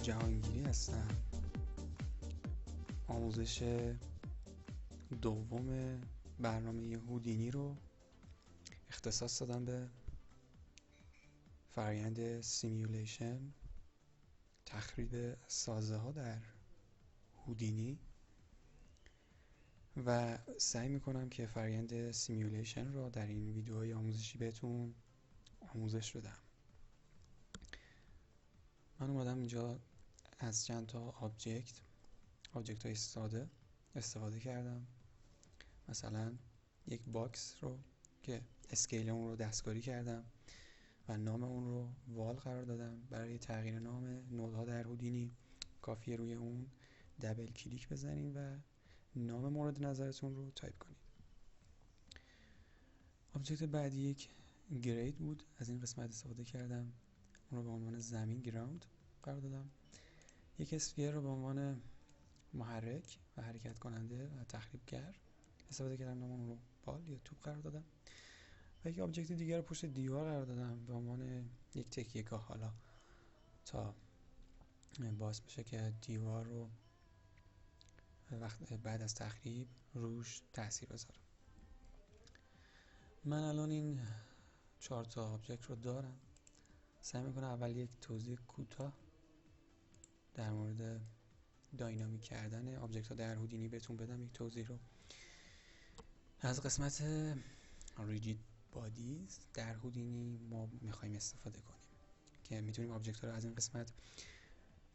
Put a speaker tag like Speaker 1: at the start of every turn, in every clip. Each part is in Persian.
Speaker 1: جهانگیری هستم. آموزش دوم برنامه هودینی رو اختصاص دادم به فرآیند سیمیولیشن، تخریب سازه ها در هودینی، و سعی میکنم که فرآیند سیمیولیشن رو در این ویدیوهای آموزشی بهتون آموزش بدم. من اومدم اینجا از چند تا آبجکت های ساده استفاده کردم. مثلا یک باکس رو که اسکیل اون رو دستکاری کردم و نام اون رو وال قرار دادم. برای تغییر نام نودها در هودینی کافیه روی اون دبل کلیک بزنید و نام مورد نظرتون رو تایپ کنید. آبجکت بعدی یک گرید بود. از این قسمت استفاده کردم، اون رو به عنوان زمین گراوند قرار دادم. یک اسفیر رو به عنوان محرک و حرکت کننده و تخریبگر استفاده کردم، نام اون رو بال یا توپ قرار دادم. و یک آبجکت دیگر رو پشت دیوار قرار دادم به عنوان یک تکیه‌گاه، حالا تا باعث بشه که دیوار رو بعد از تخریب روش تاثیر بذاره. من الان این 4 تا آبجکت رو دارم. سعی میکنم اول یک توضیح کوتاه در مورد داینامیک کردن آبجکت ها در هودینی بهتون بدم. یک توضیح رو از قسمت ریجید بادیز در هودینی ما میخوایم استفاده کنیم که میتونیم آبجکت ها رو از این قسمت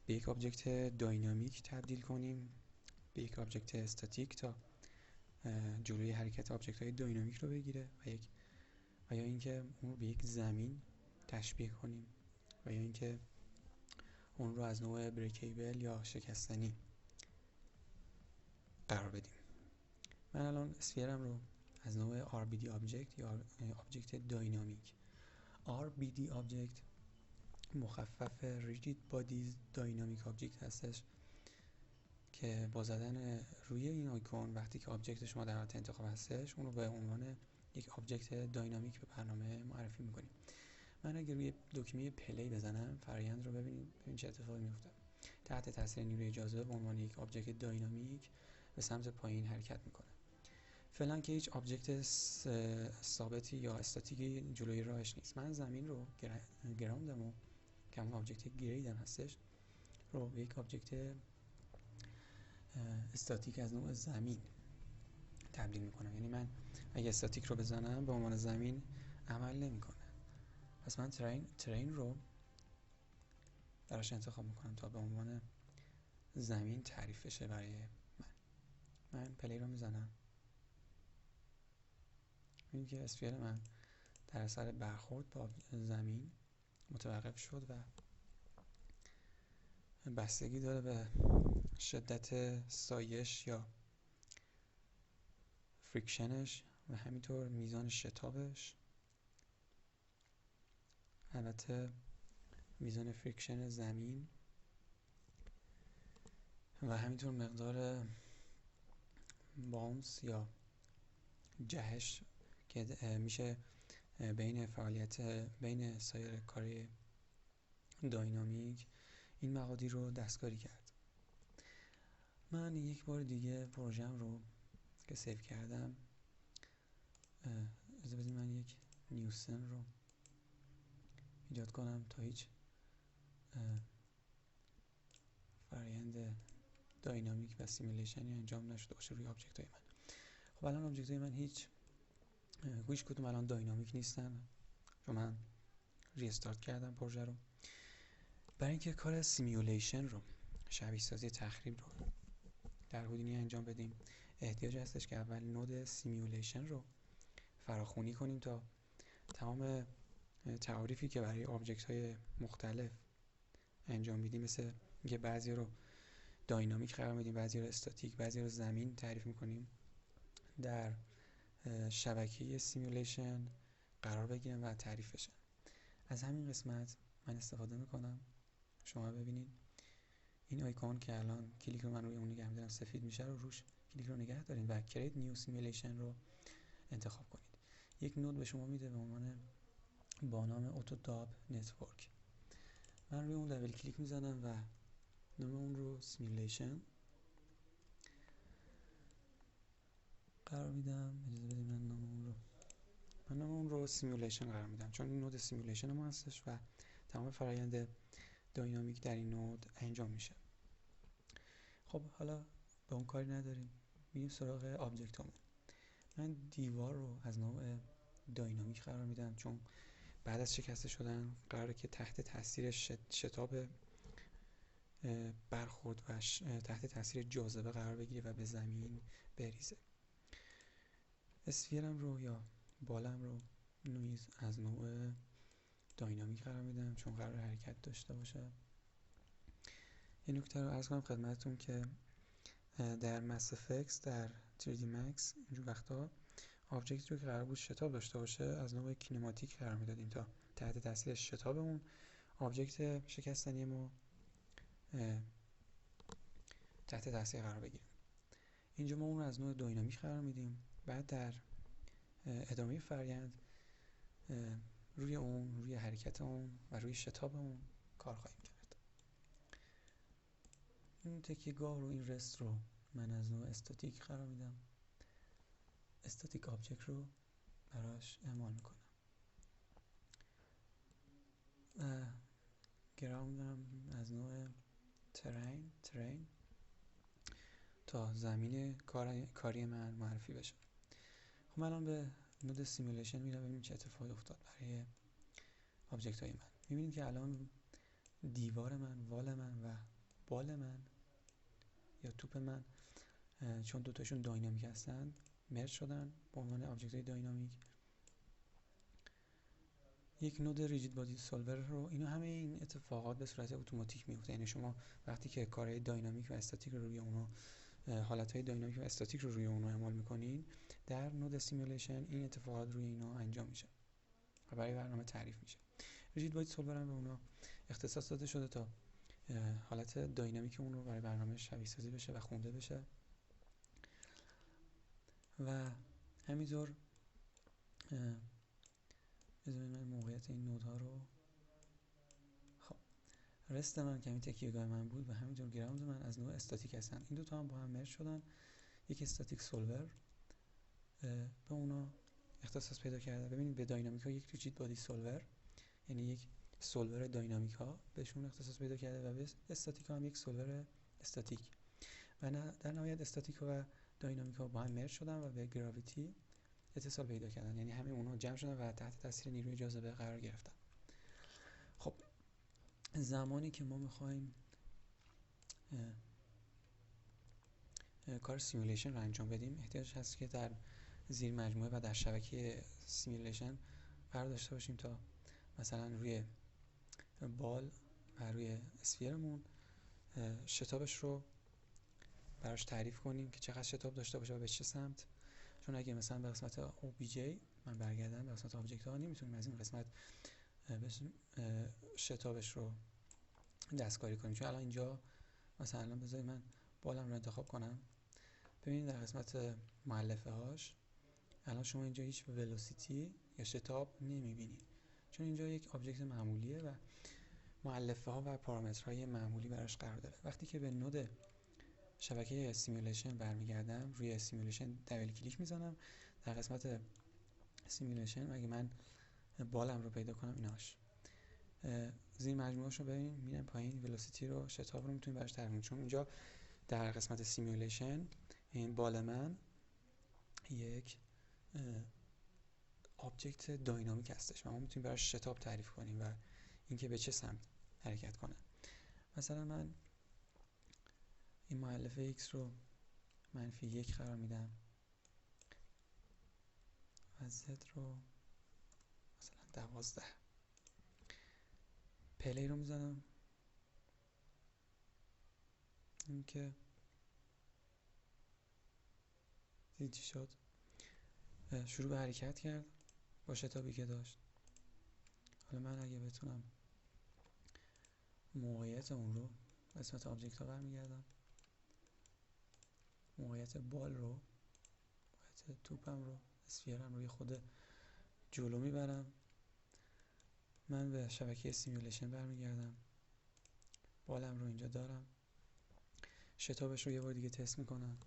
Speaker 1: به یک آبجکت داینامیک تبدیل کنیم، به یک آبجکت استاتیک تا جلوی حرکت آبجکت های داینامیک رو بگیره، و یا اینکه اون رو به یک زمین تشبیه کنیم، و یا اینکه اون رو از نوع بریکیبل یا شکستنی قرار بدیم. من الان اسفیرم رو از نوع RBD آبجکت یا آبجکت داینامیک، RBD آبجکت مخفف ریجید بادیز داینامیک آبجکت هستش که با زدن روی این آیکون وقتی که آبجکت شما در حالت انتخاب هستش اون رو به عنوان یک آبجکت داینامیک به برنامه معرفی میکنیم. من اگر روی دکمه پلی بزنم فرآیند رو ببینید چه اتفاقی میفته. تحت تاثیر نیروی جاذبه به عنوان یک آبجکت داینامیک به سمت پایین حرکت میکنه. فعلا که هیچ آبجکت ثابتی یا استاتیکی جلوی راهش نیست. من زمین رو گراوندم و که همون آبجکت گریدم هستش رو به یک آبجکت استاتیک از نوع زمین تبدیل میکنم. یعنی من اگه استاتیک رو بزنم به عنوان زمین عمل نمیکنه. پس من ترین رو براش انتخاب میکنم تا به عنوان زمین تعریف بشه برای من پلی رو میزنم. این که اسفیر من در اثر برخورد با زمین متوقف شد و بستگی داره به شدت سایش یا فریکشنش و همینطور میزان شتابش. البته میزان فریکشن زمین و همینطور مقدار باونس یا جهش که میشه بین سایر کار داینامیک این مقادیر رو دستکاری کرد. من یک بار دیگه پروژم رو که سیو کردم اجازه بدید من یک نیوسن رو ایجاد کنم تا هیچ فرآیند داینامیک و سیمیولیشنی انجام نشده باشه روی آبجکت های من. خب الان آبجکت های من هیچ کدوم الان داینامیک نیستن چون من ریستارت کردم پروژه رو. برای اینکه کار سیمیولیشن رو، شبیه سازی تخریب رو در هودینی انجام بدیم احتیاج هستش که اول نود سیمیولیشن رو فراخوانی کنیم تا تمام تعاریفی که برای آبجکت های مختلف انجام میدیم، مثل اینکه بعضی رو داینامیک قرار میدیم، بعضی رو استاتیک، بعضی رو زمین تعریف میکنیم، در شبکه سیمیولیشن قرار بگیرن و تعریف بشن. از همین قسمت من استفاده میکنم. شما ببینید این آیکون که الان کلیک رو من روی اون نگه می‌دارم سفید میشه رو روش کلیک رو نگه دارین و کریت نیو سیمیولیشن رو انتخاب کنید. یک نود به شما میده به عنوان با نام اتوداب نتورک. من روی اون دبل کلیک میزنم و نام اون رو سیمولیشن قرار میدم. اجازه بدید من نام اون رو سیمولیشن قرار میدم، چون این نود سیمولیشن ما هستش و تمام فرآیند داینامیک در این نود انجام میشه. خب حالا به اون کاری نداریم، میریم سراغ آبجکتامون. من دیوار رو از نوع داینامیک قرار میدم، چون بعد از شکسته شدن قراره که تحت تاثیر شتاب برخورد و تحت تاثیر جاذبه قرار بگیره و به زمین بریزه. اسفیرم رو یا بالم رو نیز از نوع داینامیک قرار میدم، چون قرار حرکت داشته باشه. این نکته رو عرض کنم خدمتتون که در مس افکس در 3D Max اینجور وقتا آبجکتی رو که قرار بود شتاب داشته باشه از نوع کینماتیک قرار میدادیم تا تحت تاثیر شتاب اون آبجکت شکستنی ما تحت تاثیر قرار بگیریم. اینجا ما اون رو از نوع داینامیک قرار میدیم. بعد در ادامه فرآیند روی حرکت اون و روی شتاب اون کار خواهیم کرد. این تکیه‌گاه رو، این رست رو من از نوع استاتیک قرار میدم. استاتیک آبجکت رو براش اعمال میکنم و گراوندم از نوع ترین تا زمین کاری من معرفی بشه. خب الان به نود سیمولیشن میرم ببینیم چه اتفاقی افتاد برای آبجکت های من. میبینید که الان دیوار من، وال من و بال من یا توپ من، چون دوتاشون داینامیک هستن، مرج شدن به عنوان آبجکت های داینامیک. یک نود ریجید بادی سولور رو، همه این اتفاقات به صورت اتوماتیک میفته. یعنی شما وقتی که کارهای داینامیک و استاتیک رو روی اونا، حالتهای داینامیک و استاتیک رو روی اونا اعمال میکنین، در نود سیمولیشن این اتفاقات روی اینا انجام میشه و برای برنامه تعریف میشه. ریجید بادی سولور هم به اونا اختصاص داده شده تا حالت داینامیک اون رو برای برنامه شبیه سازی بشه و خونده بشه. و همینطور بذارید من موقعیت این نودها رو، خب رست من که همین تکیه‌گاه من بود و همینطور گراوند من از نوع استاتیک هستن. این دوتا هم با هم مرج شدن، یک استاتیک سولور به اونا اختصاص پیدا کرده. ببینید به داینامیک ها یک ریجید بادی سولور، یعنی یک سولور داینامیک ها بهشون اختصاص پیدا کرده و به استاتیک ها هم یک سولور استاتیک. و در نهایت استاتیک و داینامیک ها با هم مرج شدن و به گراویتی اتصال پیدا کردن، یعنی همه اونها جمع شدن و تحت تاثیر نیروی جاذبه قرار گرفتن. خب زمانی که ما میخوایم کار سیمولیشن رو انجام بدیم، احتیاج هست که در زیر مجموعه و در شبکه سیمولیشن قرار داشته باشیم تا مثلا روی بال و روی اسفیرمون شتابش رو براش تعریف کنیم که چقدر شتاب داشته باشه و به چه سمت. چون اگه مثلا به قسمت OBJ من برگردم، به قسمت آبجکت ها، نمیتونیم از این قسمت شتابش رو دستکاری کنیم. چون الان اینجا مثلا بذارید من بالم رو انتخاب کنم، ببینید در قسمت مؤلفه هاش الان شما اینجا هیچ ولوسیتی یا شتاب نمیبینید، چون اینجا یک آبجکت معمولیه و مؤلفه ها و پارامترهای معمولی براش قرار داره. وقتی که به نود شبکه سیمولیشن برمیگردم، روی سیمولیشن دبل کلیک میزنم، در قسمت سیمولیشن اگه من بالم رو پیدا کنم، ایناش زیر مجموعه‌اش رو ببینید، میرم پایین، ولوسیتی رو، شتاب رو میتونید براش تعریف کنید. چون اینجا در قسمت سیمولیشن این بال من یک آبجکت داینامیک هستش و ما میتونیم براش شتاب تعریف کنیم و اینکه به چه سمت حرکت کنه. مثلا من این مؤلفه x رو -1 قرار میدم و z رو مثلا 12. پلی رو میزنم، این که دیدی چی شد، شروع به حرکت کرد با شتابی که داشت. حالا من اگه بتونم موقعیت اون رو قسمت آبجکت ها برمیگردم، موقعیت بال رو، موقعیت توپم رو، اسفیرم روی خود جلو میبرم، من به شبکه سیمولیشن برمیگردم، بالم رو اینجا دارم، شتابش رو یه بار دیگه تست میکنم.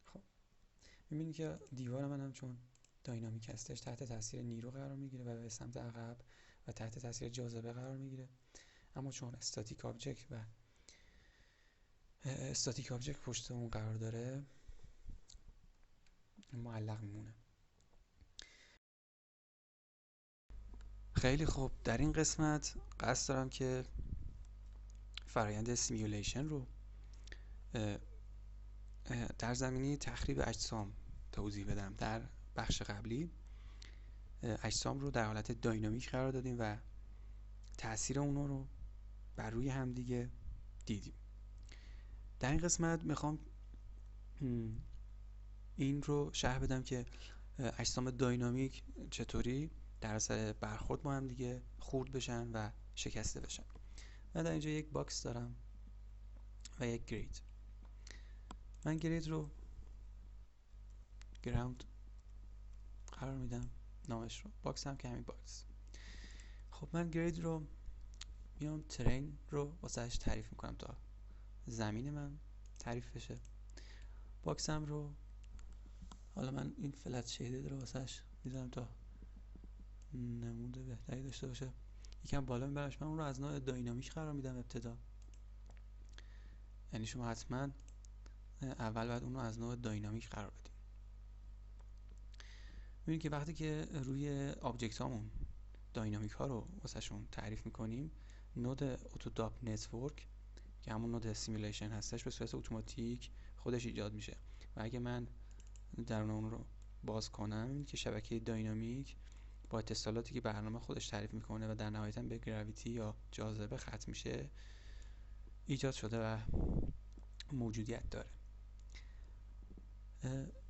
Speaker 1: خب میبینید که دیوار من هم چون داینامیک هستش تحت تاثیر نیرو قرار میگیره و به سمت عقب و تحت تاثیر جاذبه قرار میگیره، اما چون استاتیک آبجکت پشت اون قرار داره معلق میمونه. خیلی خوب، در این قسمت قصد دارم که فرایند سیمیولیشن رو در زمینه تخریب اجسام توضیح بدم. در بخش قبلی اجسام رو در حالت داینامیک قرار دادیم و تأثیر اونها رو بر روی همدیگه دیدیم. در این قسمت میخوام این رو شرح بدم که اجسام داینامیک چطوری در اثر برخورد با هم دیگه خورد بشن و شکسته بشن. من در اینجا یک باکس دارم و یک گرید. من گرید رو گراوند قرار میدم، نامش رو، باکس هم که همین باکس. خب من گرید رو میام ترین رو واسهش تعریف میکنم تا زمین من تعریف بشه. باکسم رو حالا من این فلت شیدد رو واسهش میذارم تا نمود بهتری داشته باشه. یکم بالا میبرمش. من اون رو از نوع داینامیک قرار میدم ابتدا، یعنی شما حتما اول باید اون رو از نوع داینامیک قرار بدیم. میبینید که وقتی که روی آبجکت هامون داینامیک ها رو واسهشون تعریف میکنیم، نود اتوداپ نتورک که همون نود سیمیلیشن هستش به صورت اتوماتیک خودش ایجاد میشه و اگه من درون اون رو باز کنم میبینید که شبکه داینامیک با اتصالاتی که برنامه خودش تعریف میکنه و در نهایتا به گراویتی یا جاذبه ختم میشه ایجاد شده و موجودیت داره.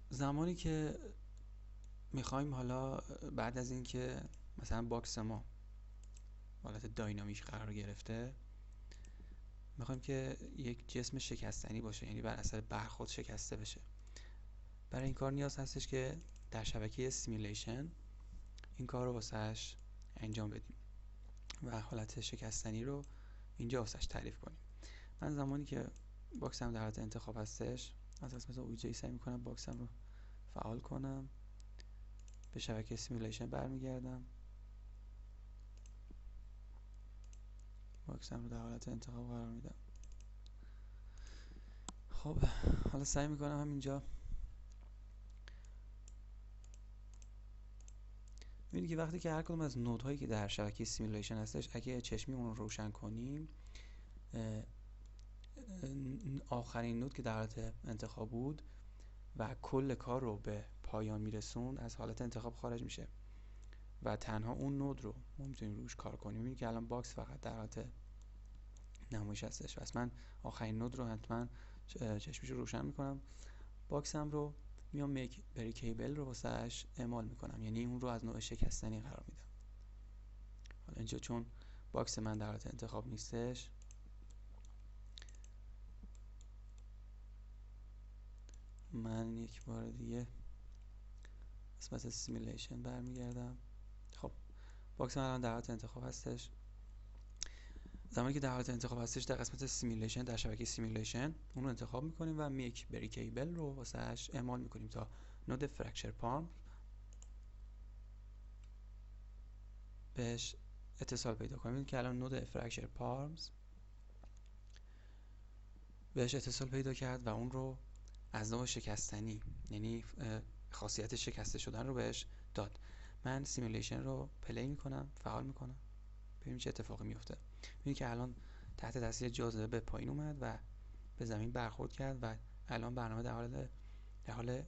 Speaker 1: زمانی که میخوایم حالا بعد از اینکه مثلا باکس ما حالت داینامیک قرار گرفته میخوایم که یک جسم شکستنی باشه، یعنی بر اثر برخورد شکسته بشه، برای این کار نیاز هستش که در شبکه سیمیلیشن این کار رو واسهش انجام بدیم و حالت شکستنی رو اینجا واسهش تعریف کنیم. من زمانی که باکسم در حالت انتخاب هستش از قسمت اوبجی سعی میکنم باکسم رو فعال کنم، به شبکه سیمیلیشن برمیگردم، باکسم رو در حالت انتخاب قرار میدم. خب حالا سعی میکنم همینجا میبینید که وقتی که هر کدوم از نودهایی که در شبکه سیمیلیشن هستش اگه چشمی اون رو روشن کنیم آخرین نود که در حالت انتخاب بود و کل کار رو به پایان میرسون از حالت انتخاب خارج میشه و تنها اون نود رو ما میتونیم روش کار کنیم. میبینید که الان باکس فقط در حالت نمایش هستش. پس من آخرین نود رو حتما چشمش رو روشن میکنم، باکسم رو میام میک بریکیبل رو واسهش اعمال میکنم، یعنی اون رو از نوع شکستنی قرار میدم. حالا اینجا چون باکس من در حالت انتخاب نیستش من یک بار دیگه قسمت سیمیلیشن برمیگردم. خب باکس من الان در حالت انتخاب هستش. زمانی که در حالت انتخاب هستش در قسمت سیمیلیشن در شبکه سیمیلیشن اون رو انتخاب میکنیم و میک بریکیبل رو واسهش اعمال میکنیم تا نود فرکچر پالم بهش اتصال پیدا کنیم که الان نود فرکچر پالمز بهش اتصال پیدا کرد و اون رو از نوع شکستنی، یعنی خاصیت شکسته شدن رو بهش داد. من سیمیلیشن رو پلی میکنم، فعال میکنم، ببینیم چه اتفاقی میفته. میبینید که الان تحت تاثیر جاذبه به پایین اومد و به زمین برخورد کرد و الان برنامه در حال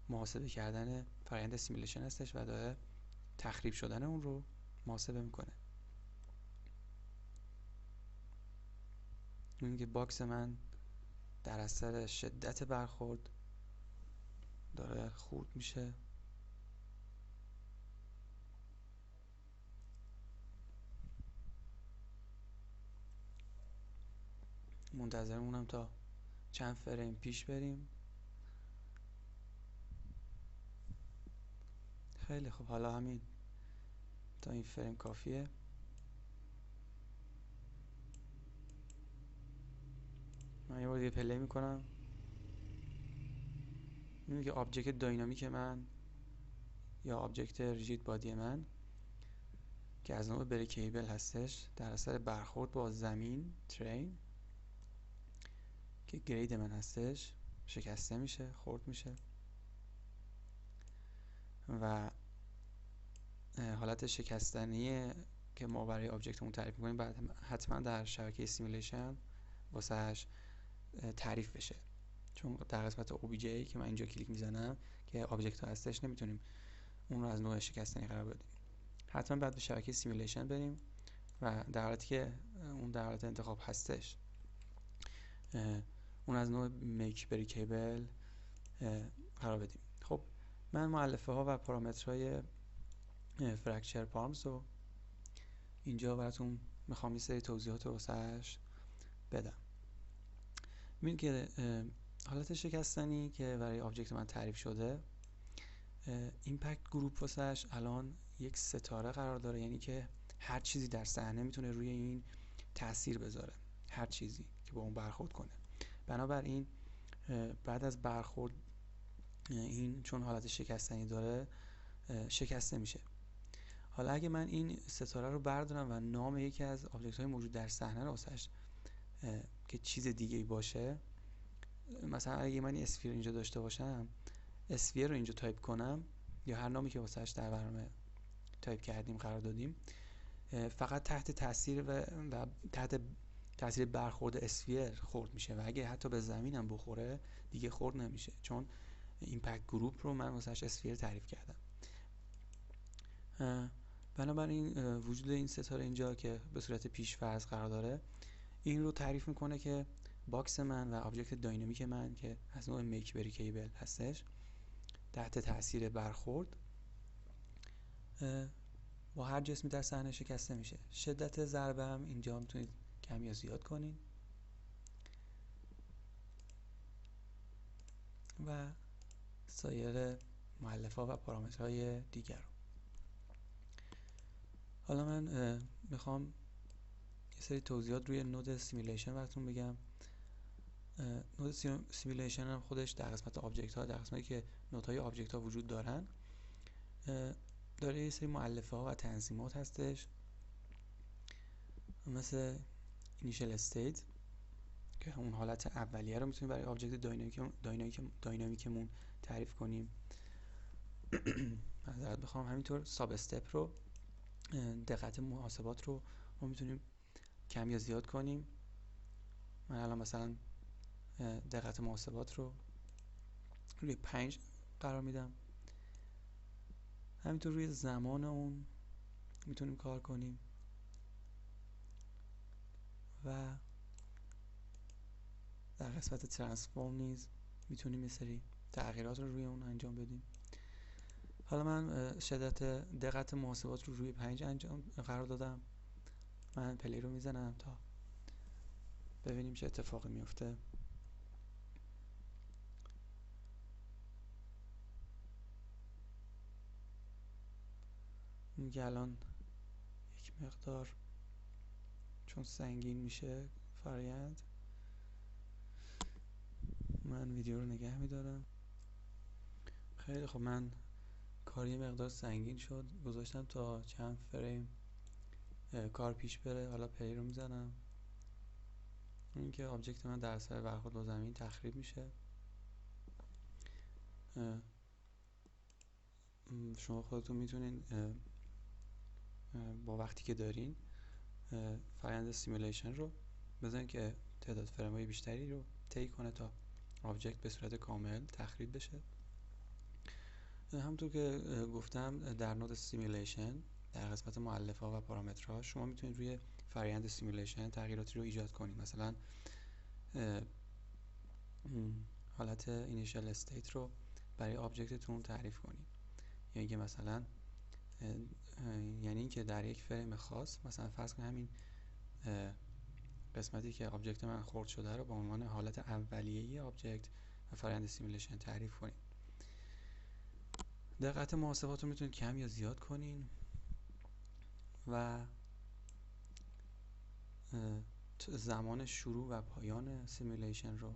Speaker 1: محاسبه کردن فرآیند سیمیلیشن هستش و داره تخریب شدن اون رو محاسبه میکنه. میبینید که باکس من در اثر شدت برخورد داره خورد میشه. منتظرمونم تا چند فریم پیش بریم. خیلی خب، حالا همین تا این فریم کافیه. من یه بار دیگه پلی میکنم. میگه آبجکت داینامیک من یا آبجکت ریجید بادی من که از نوع بریکیبل هستش در اثر برخورد با زمین ترین که گرید من هستش شکسته میشه، خورد میشه و حالت شکستنی که ما برای آبجکتمون تعریف میکنیم بعد حتما در شبکه سیمولیشن واسهش تعریف بشه، چون در قسمت OBJ که من اینجا کلیک میزنم که آبجکت ها هستش نمیتونیم اون رو از نوع شکستنی قرار بدیم. حتما بعد به شبکه سیمولیشن بریم و در حالتی که اون در حالت انتخاب هستش اون از نوع میک بریکیبل قرار بدیم. خب من مؤلفه ها و پارامترهای فرکچر پارمز رو اینجا براتون میخوام یه سری توضیحات رو واسش بدم. میبینید که حالت شکستنی که برای آبجکت من تعریف شده ایمپکت گروپ واسش الان یک ستاره قرار داره، یعنی که هر چیزی در صحنه میتونه روی این تاثیر بذاره، هر چیزی که با اون برخورد کنه. بنابراین بعد از برخورد این چون حالت شکستنی داره شکسته میشه. حالا اگه من این ستاره رو بردارم و نام یکی از آبجکت های موجود در صحنه رو واسش که چیز دیگه ای باشه، مثلا اگه من اسفیر اینجا داشته باشم اسفیر رو اینجا تایپ کنم یا هر نامی که واسش در برنامه تایپ کردیم قرار دادیم، فقط تحت تاثیر و تحت تاثیر برخورد اسفیر خورد میشه و اگه حتی به زمین هم بخوره دیگه خورد نمیشه، چون ایمپکت گروپ رو من واسش اسفیر تعریف کردم. بنابراین وجود این ستاره اینجا که به صورت پیش‌فرض قرار داره این رو تعریف میکنه که باکس من و آبجکت داینامیک من که از نوع میک بریکیبل هستش تحت تاثیر برخورد با هر جسمی در صحنه شکسته میشه. شدت ضربه هم اینجا میتونید کم یا زیاد کنین و سایر مؤلفه‌ها و پارامترهای دیگر رو. حالا من میخوام یه سری توضیحات روی نود سیمولیشن براتون بگم. نود سیمولیشن هم خودش در قسمت آبجکت ها، در قسمتی که نودهای آبجکت ها وجود دارن، داره یه سری مؤلفه ها و تنظیمات هستش مثل initial state که اون حالت اولیه رو میتونیم برای آبجکت داینامیکمون تعریف کنیم. معذرت بخوام. همینطور ساب استپ رو، دقت محاسبات رو ما میتونیم کم یا زیاد کنیم. من الان مثلا دقت محاسبات رو روی 5 قرار میدم. همینطور روی زمان اون میتونیم کار کنیم و در قسمت ترانسفورم نیز میتونیم یه سری تغییرات رو روی اون انجام بدیم. حالا من شدت دقت محاسبات رو روی 5 قرار دادم. من پلی رو میزنم تا ببینیم چه اتفاقی میفته. میگه الان یک مقدار چون سنگین میشه فرآیند، من ویدیو رو نگه میدارم. خیلی خب، من کار یه مقدار سنگین شد، گذاشتم تا چند فریم کار پیش بره. حالا پلی رو میزنم. این که آبجکت من در اثر برخورد با زمین تخریب میشه. شما خودتون میتونین با وقتی که دارین فرآیند سیمولیشن رو بزنین که تعداد فرم‌های بیشتری رو طی کنه تا آبجکت به صورت کامل تخریب بشه. همونطور که گفتم در نود سیمولیشن در قسمت مؤلفه‌ها و پارامترها شما میتونید روی فرآیند سیمولیشن تغییراتی رو ایجاد کنید. مثلا حالت اینیشیال استیت رو برای آبجکتتون تعریف کنید. یعنی که مثلا یعنی اینکه در یک فریم خاص، مثلا فرض کنید همین قسمتی که آبجکت من خورد شده رو به عنوان حالت اولیه آبجکت و فرآیند سیمولیشن تعریف کنید. دقت محاسبات رو میتونید کم یا زیاد کنین و زمان شروع و پایان سیمولیشن رو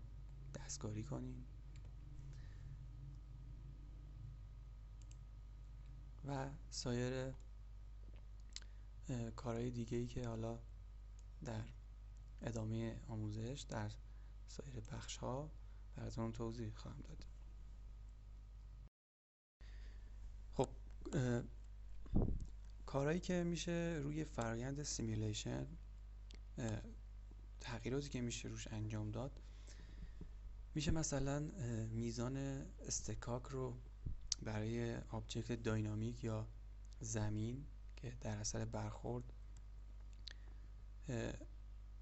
Speaker 1: دستکاری کنیم و سایر کارهای دیگه‌ای که حالا در ادامه آموزش در سایر بخش‌ها براتون توضیح خواهم داد. خب کارهایی که میشه روی فرآیند سیمولیشن، تغییراتی که میشه روش انجام داد، میشه مثلا میزان استکاک رو برای آبجکت داینامیک یا زمین که در اثر برخورد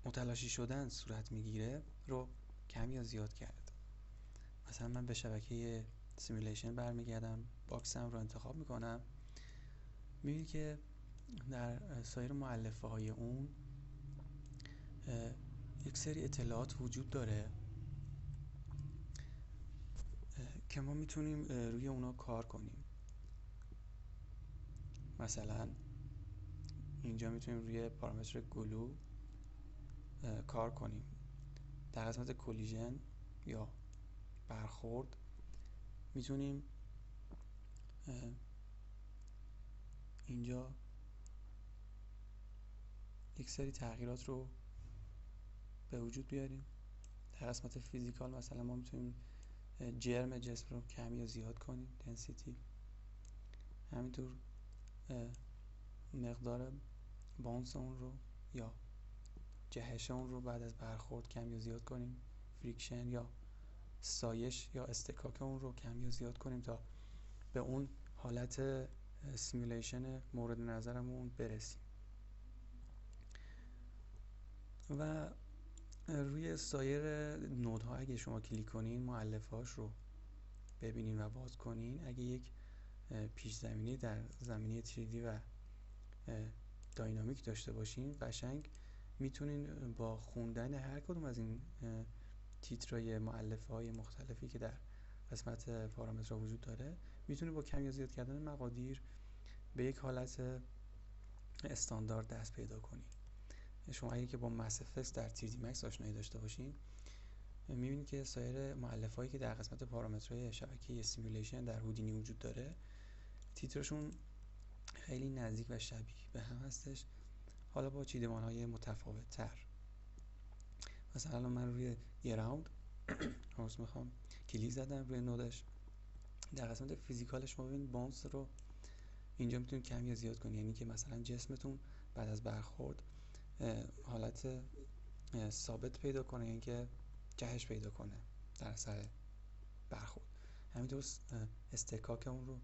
Speaker 1: متلاشی شدن صورت میگیره رو کم یا زیاد کرد. مثلا من به شبکه سیمولیشن برمیگردم، باکسم رو انتخاب میکنم، میبینی که در سایر مؤلفه های اون یک سری اطلاعات وجود داره که ما میتونیم روی اونا کار کنیم. مثلا اینجا میتونیم روی پارامتر گلو کار کنیم. در قسمت کولیژن یا برخورد میتونیم اینجا یک سری تغییرات رو به وجود بیاریم. در قسمت فیزیکال مثلا ما میتونیم جرم جسم رو کم یا زیاد کنیم، دنسیتی. همینطور مقدار بانس اون رو یا جهش اون رو بعد از برخورد کم یا زیاد کنیم، فریکشن یا سایش یا استکاک اون رو کم یا زیاد کنیم تا به اون حالت سیمولیشن مورد نظرمون برسیم. و روی سایر نودها اگه شما کلیک کنین، مؤلفه‌هاش رو ببینین و باز کنین، اگه یک پیش زمینه در زمینه 3D و داینامیک داشته باشین، قشنگ میتونین با خوندن هر کدوم از این تیترهای مؤلفه‌های مختلفی که در قسمت پارامترها وجود داره، میتونید با کم یا زیاد کردن مقادیر به یک حالت استاندارد دست پیدا کنید. شما اگه که با مس افکس در 3D Max آشنایی داشته باشین، میبینید که سایر مؤلفه‌هایی که در قسمت پارامترهای شبکه سیمولیشن در هودینی وجود داره، تیترشون خیلی نزدیک و شبیه به هم هستش، حالا با چیدمان‌های متفاوت تر. مثلا من روی یه راوند میخوام کلیک زدم روی نودش. در قسمت فیزیکالش ما ببینید بانس رو اینجا میتونید کم یا زیاد کنید، یعنی که مثلا جسمتون بعد از برخورد حالت ثابت پیدا کنه، یعنی که جهش پیدا کنه در اثر برخورد. همینطور استکاک اون رو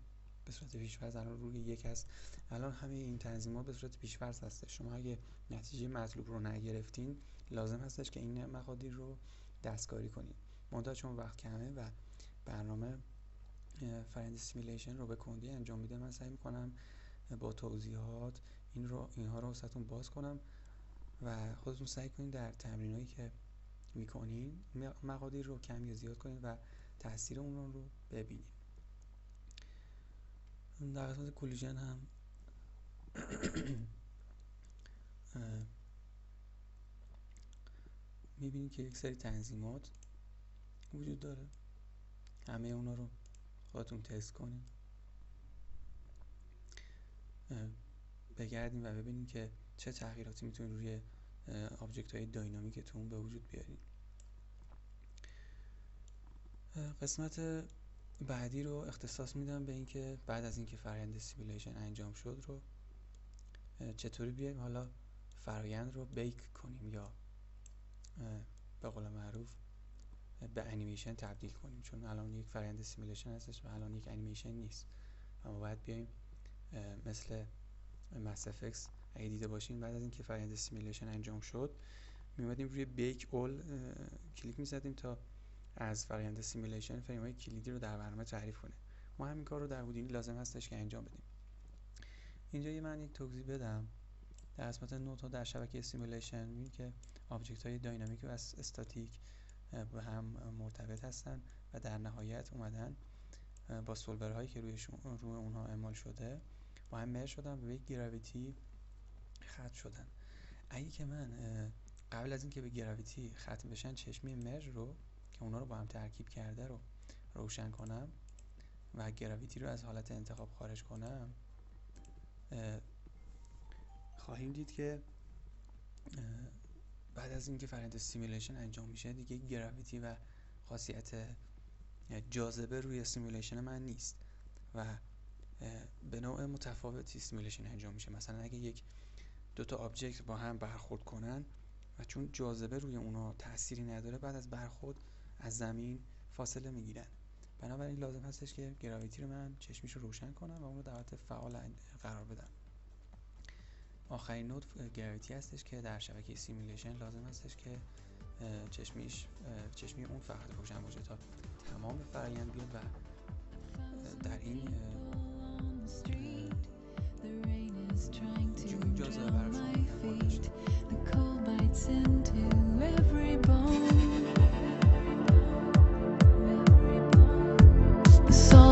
Speaker 1: به صورت پیش‌فرض الان روی یک هست. الان همه این تنظیمات به صورت پیش‌فرض هست. شما اگه نتیجه مطلوب رو نگرفتین، لازم هستش که این مقادیر رو دستکاری کنید. منتها چون وقت کمه و برنامه فرآیند سیمولیشن رو به کندی انجام میده، من سعی میکنم با توضیحات اینها رو واسهتون باز کنم و خودتون سعی کنید در تمرینایی که میکنین مقادیر رو کم یا زیاد کنید و تاثیر اون رو ببینید. در قسمت کولیژن هم میبینید که یک سری تنظیمات وجود داره. همه اونا رو خودتون تست کنید، بگردین و ببینید که چه تغییراتی میتونید روی آبجکت های داینامیکتون به وجود بیارین. قسمت بعدی رو اختصاص میدم به اینکه بعد از اینکه فرآیند سیمولیشن انجام شد رو چطوری بیایم حالا فرآیند رو بیک کنیم یا به قول معروف به انیمیشن تبدیل کنیم، چون الان یک فرآیند سیمولیشن هستش و الان یک انیمیشن نیست و ما باید بیایم مثل مس افکس اگه دیده باشین، بعد از اینکه فرآیند سیمولیشن انجام شد میومدیم روی بیک اول کلیک میزدیم تا از فرآیند سیمولیشن فریم‌های کلیدی رو در برنامه تعریف کنه. ما همین کار رو در هودینی لازم هستش که انجام بدیم. اینجا من یک توضیح بدم. در قسمت نودها در شبکه سیمولیشن می‌بینید که آبجکت های داینامیک و استاتیک با هم مرتبط هستن و در نهایت اومدن با سولورهایی که روی اونها اعمال شده با هم مرج شدن و به یک گراویتی ختم شدن. اگه که من قبل از اینکه به گراویتی ختم بشن چشمی مرج رو که اونا رو با هم ترکیب کرده رو روشن کنم و گراویتی رو از حالت انتخاب خارج کنم، خواهیم دید که بعد از اینکه فرآیند سیمولیشن انجام میشه دیگه گراویتی و خاصیت جاذبه روی سیمولیشن من نیست و به نوع متفاوتی سیمولیشن انجام میشه. مثلا اگه دو تا آبجکت با هم برخورد کنن و چون جاذبه روی اونا تأثیری نداره، بعد از برخورد از زمین فاصله میگیرن. بنابراین لازم هستش که گراویتی رو من چشمیش رو روشن کنم و اون رو در حالت فعال قرار بدم. آخرین نود گراویتی هستش که در شبکه سیمولیشن لازم هستش که چشمی اون فقط روشن باشه تا تمام فرآیند بیاد و در این جاذبه براشون تحول بشه.
Speaker 2: The